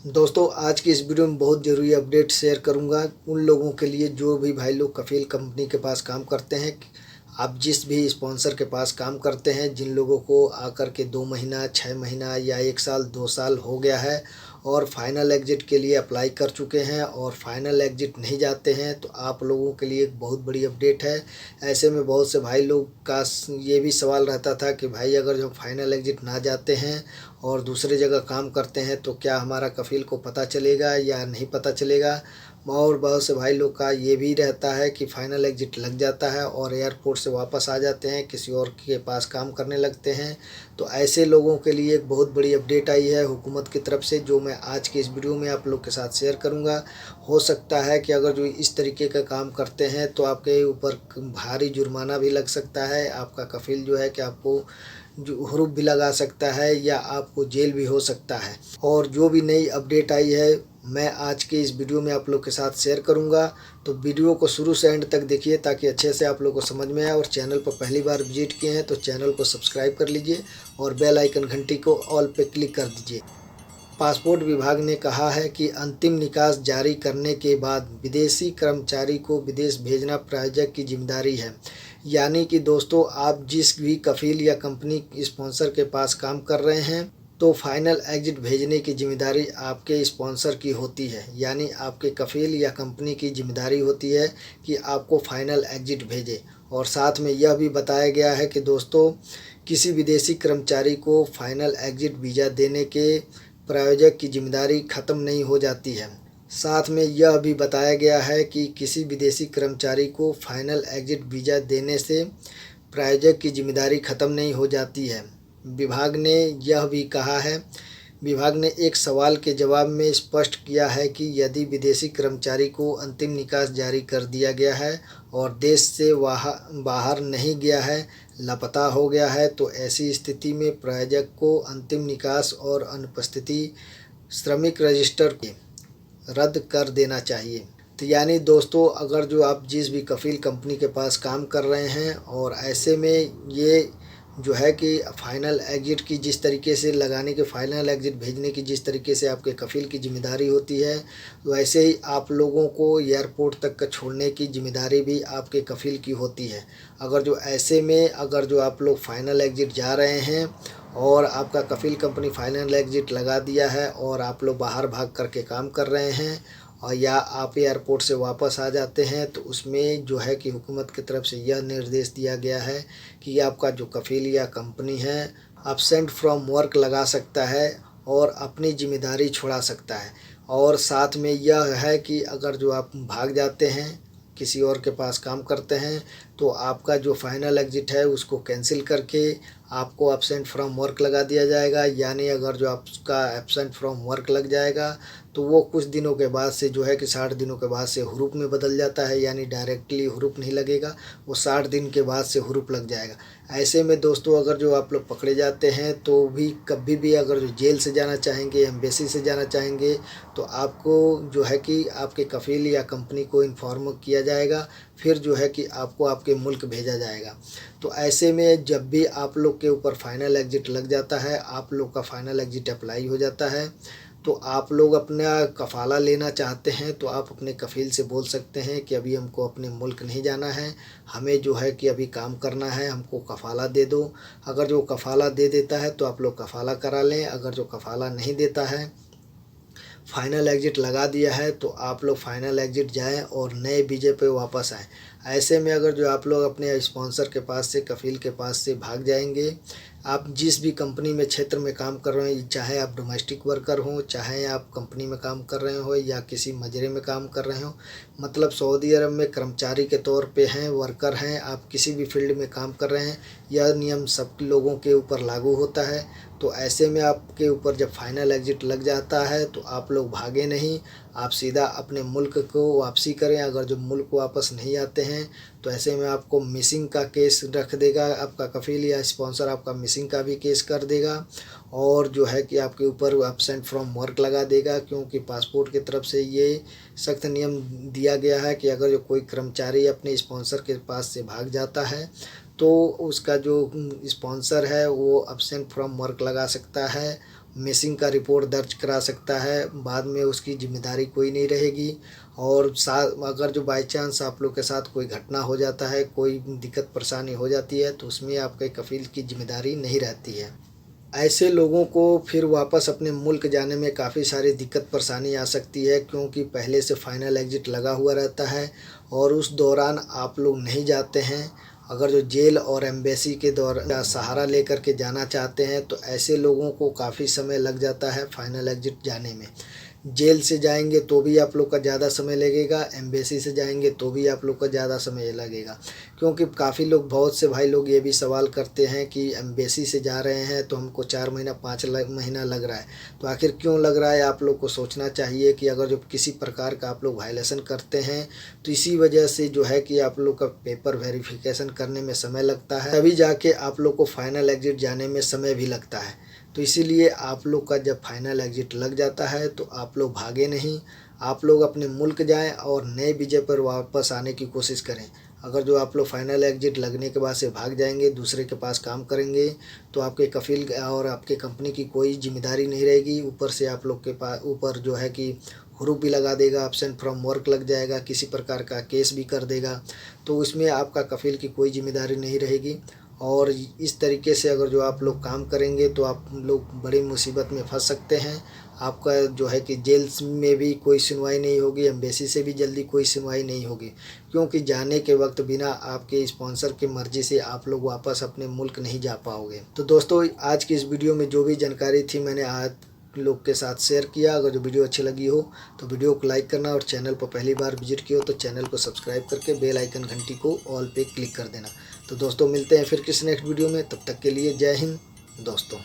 दोस्तों आज की इस वीडियो में बहुत ज़रूरी अपडेट शेयर करूंगा उन लोगों के लिए जो भी भाई लोग कफ़ील कंपनी के पास काम करते हैं। आप जिस भी स्पॉन्सर के पास काम करते हैं, जिन लोगों को आकर के 2 महीना 6 महीना या 1 साल 2 साल हो गया है और फाइनल एग्ज़िट के लिए अप्लाई कर चुके हैं और फाइनल एग्ज़िट नहीं जाते हैं, तो आप लोगों के लिए एक बहुत बड़ी अपडेट है। ऐसे में बहुत से भाई लोग का ये भी सवाल रहता था कि भाई अगर जो फाइनल एग्ज़िट ना जाते हैं और दूसरे जगह काम करते हैं तो क्या हमारा कफ़ील को पता चलेगा या नहीं पता चलेगा। और बहुत से भाई लोग का ये भी रहता है कि फाइनल एग्ज़िट लग जाता है और एयरपोर्ट से वापस आ जाते हैं, किसी और के पास काम करने लगते हैं। तो ऐसे लोगों के लिए एक बहुत बड़ी अपडेट आई है हुकूमत की तरफ से, जो मैं आज की इस वीडियो में आप लोग के साथ शेयर करूंगा। हो सकता है कि अगर जो इस तरीके का काम करते हैं तो आपके ऊपर भारी जुर्माना भी लग सकता है। आपका कफ़ील जो है कि आपको जो हुरूप भी लगा सकता है या आपको जेल भी हो सकता है। और जो भी नई अपडेट आई है मैं आज के इस वीडियो में आप लोग के साथ शेयर करूंगा। तो वीडियो को शुरू से एंड तक देखिए ताकि अच्छे से आप लोग को समझ में आए। और चैनल पर पहली बार विजिट किए हैं तो चैनल को सब्सक्राइब कर लीजिए और बेल आइकन घंटी को ऑल पे क्लिक कर दीजिए। पासपोर्ट विभाग ने कहा है कि अंतिम निकास जारी करने के बाद विदेशी कर्मचारी को विदेश भेजना प्रायोजक की जिम्मेदारी है। यानी कि दोस्तों, आप जिस भी कफ़ील या कंपनी स्पॉन्सर के पास काम कर रहे हैं तो फाइनल एग्ज़िट भेजने की जिम्मेदारी आपके स्पॉन्सर की होती है। यानी आपके कफ़ील या कंपनी की जिम्मेदारी होती है कि आपको फाइनल एग्ज़िट भेजे। और साथ में यह भी बताया गया है कि दोस्तों, किसी विदेशी कर्मचारी को फाइनल एग्ज़िट वीज़ा देने के प्रायोजक की जिम्मेदारी ख़त्म नहीं हो जाती है। साथ में यह भी बताया गया है कि किसी विदेशी कर्मचारी को फाइनल एग्ज़िट वीज़ा देने से प्रायोजक की जिम्मेदारी ख़त्म नहीं हो जाती है। विभाग ने यह भी कहा है, विभाग ने एक सवाल के जवाब में स्पष्ट किया है कि यदि विदेशी कर्मचारी को अंतिम निकास जारी कर दिया गया है और देश से बाहर नहीं गया है, लापता हो गया है, तो ऐसी स्थिति में प्रायोजक को अंतिम निकास और अनुपस्थिति श्रमिक रजिस्टर को रद्द कर देना चाहिए। तो यानी दोस्तों, अगर जो आप जिस भी कफ़ील कंपनी के पास काम कर रहे हैं और ऐसे में ये जो है कि फाइनल एग्ज़िट की जिस तरीके से लगाने के फाइनल एग्ज़िट भेजने की जिस तरीके से आपके कफ़ील की जिम्मेदारी होती है, वैसे ही आप लोगों को एयरपोर्ट तक का छोड़ने की जिम्मेदारी भी आपके कफ़ील की होती है। अगर जो ऐसे में अगर जो आप लोग फाइनल एग्ज़िट जा रहे हैं और आपका कफ़ील कंपनी फाइनल एग्ज़िट लगा दिया है और आप लोग बाहर भाग करके काम कर रहे हैं और या आप एयरपोर्ट से वापस आ जाते हैं, तो उसमें जो है कि हुकूमत की तरफ से यह निर्देश दिया गया है कि आपका जो कफ़ील या कंपनी है एब्सेंट फ्रॉम वर्क लगा सकता है और अपनी जिम्मेदारी छुड़ा सकता है। और साथ में यह है कि अगर जो आप भाग जाते हैं किसी और के पास काम करते हैं तो आपका जो फाइनल एग्ज़िट है उसको कैंसिल करके आपको एब्सेंट फ्रॉम वर्क लगा दिया जाएगा। यानी अगर जो आपका एब्सेंट फ्रॉम वर्क लग जाएगा तो वो कुछ दिनों के बाद से जो है कि 60 दिनों के बाद से हुरूप में बदल जाता है। यानी डायरेक्टली हुरूप नहीं लगेगा, वो 60 दिन के बाद से हुरूप लग जाएगा। ऐसे में दोस्तों, अगर जो आप लोग पकड़े जाते हैं तो भी कभी भी अगर जो जेल से जाना चाहेंगे, एम्बेसी से जाना चाहेंगे, तो आपको जो है कि आपके कफ़ील या कंपनी को इन्फॉर्म किया जाएगा, फिर जो है कि आपको आपके मुल्क भेजा जाएगा। तो ऐसे में जब भी आप लोग के ऊपर फाइनल एग्ज़िट लग जाता है, आप लोग का फाइनल एग्ज़िट अप्लाई हो जाता है, तो आप लोग अपना कफ़ाला लेना चाहते हैं तो आप अपने कफ़ील से बोल सकते हैं कि अभी हमको अपने मुल्क नहीं जाना है, हमें जो है कि अभी काम करना है, हमको कफ़ाला दे दो। अगर जो कफ़ाला दे देता है तो आप लोग कफ़ाला करा लें। अगर जो कफ़ाला नहीं देता है, फाइनल एग्ज़िट लगा दिया है, तो आप लोग फाइनल एग्ज़िट जाएं और नए वीज़े पे वापस आएँ। ऐसे में अगर जो आप लोग अपने स्पॉन्सर के पास से, कफ़ील के पास से भाग जाएंगे, आप जिस भी कंपनी में क्षेत्र में काम कर रहे हैं, चाहे आप डोमेस्टिक वर्कर हों, चाहे आप कंपनी में काम कर रहे हो या किसी मजरे में काम कर रहे हो, मतलब सऊदी अरब में कर्मचारी के तौर पे हैं, वर्कर हैं, आप किसी भी फील्ड में काम कर रहे हैं, यह नियम सब लोगों के ऊपर लागू होता है। तो ऐसे में आपके ऊपर जब फाइनल एग्ज़िट लग जाता है तो आप लोग भागे नहीं, आप सीधा अपने मुल्क को वापसी करें। अगर जो मुल्क वापस नहीं आते हैं तो ऐसे में आपको मिसिंग का केस रख देगा, आपका कफ़ील या स्पॉन्सर आपका मिसिंग का भी केस कर देगा और जो है कि आपके ऊपर एब्सेंट फ्रॉम वर्क लगा देगा। क्योंकि पासपोर्ट की तरफ से ये सख्त नियम दिया गया है कि अगर जो कोई कर्मचारी अपने स्पॉन्सर के पास से भाग जाता है तो उसका जो स्पॉन्सर है वो एब्सेंट फ्रॉम वर्क लगा सकता है मिसिंग का रिपोर्ट दर्ज करा सकता है। बाद में उसकी जिम्मेदारी कोई नहीं रहेगी। और अगर जो बाई चांस आप लोग के साथ कोई घटना हो जाता है, कोई दिक्कत परेशानी हो जाती है, तो उसमें आपके कफ़ील की जिम्मेदारी नहीं रहती है। ऐसे लोगों को फिर वापस अपने मुल्क जाने में काफ़ी सारी दिक्कत परेशानी आ सकती है, क्योंकि पहले से फ़ाइनल एग्ज़िट लगा हुआ रहता है और उस दौरान आप लोग नहीं जाते हैं। अगर जो जेल और एम्बेसी के दौरान सहारा लेकर के जाना चाहते हैं, तो ऐसे लोगों को काफ़ी समय लग जाता है फ़ाइनल एग्ज़िट जाने में। जेल से जाएंगे तो भी आप लोग का ज़्यादा समय लगेगा, एम्बेसी से जाएंगे तो भी आप लोग का ज़्यादा समय लगेगा। क्योंकि काफ़ी लोग, बहुत से भाई लोग ये भी सवाल करते हैं कि एम्बेसी से जा रहे हैं तो हमको 4 महीना 5 महीना लग रहा है। तो आखिर क्यों लग रहा है? आप लोग को सोचना चाहिए कि अगर जो किसी प्रकार का आप लोग वायलेशन करते हैं, तो इसी वजह से जो है कि आप लोग का पेपर वेरिफिकेशन करने में समय लगता है, तभी जाके आप लोग को फ़ाइनल एग्ज़िट जाने में समय भी लगता है। तो इसीलिए आप लोग का जब फाइनल एग्ज़िट लग जाता है तो आप लोग भागे नहीं, आप लोग अपने मुल्क जाएं और नए वीज़े पर वापस आने की कोशिश करें। अगर जो आप लोग फाइनल एग्ज़िट लगने के बाद से भाग जाएंगे, दूसरे के पास काम करेंगे, तो आपके कफ़ील और आपके कंपनी की कोई जिम्मेदारी नहीं रहेगी। ऊपर से आप लोग के पास ऊपर जो है कि हुरूप भी लगा देगा, एब्सेंट फ्रॉम वर्क लग जाएगा, किसी प्रकार का केस भी कर देगा। तो उसमें आपका कफ़ील की कोई जिम्मेदारी नहीं रहेगी। और इस तरीके से अगर जो आप लोग काम करेंगे तो आप लोग बड़ी मुसीबत में फंस सकते हैं। आपका जो है कि जेल में भी कोई सुनवाई नहीं होगी, एम्बेसी से भी जल्दी कोई सुनवाई नहीं होगी, क्योंकि जाने के वक्त बिना आपके स्पॉन्सर की मर्ज़ी से आप लोग वापस अपने मुल्क नहीं जा पाओगे। तो दोस्तों, आज की इस वीडियो में जो भी जानकारी थी मैंने आज लोग के साथ शेयर किया। अगर जो वीडियो अच्छी लगी हो तो वीडियो को लाइक करना, और चैनल पर पहली बार विजिट किया हो तो चैनल को सब्सक्राइब करके बेल आइकन घंटी को ऑल पे क्लिक कर देना। तो दोस्तों, मिलते हैं फिर किसी नेक्स्ट वीडियो में। तब तक के लिए जय हिंद दोस्तों।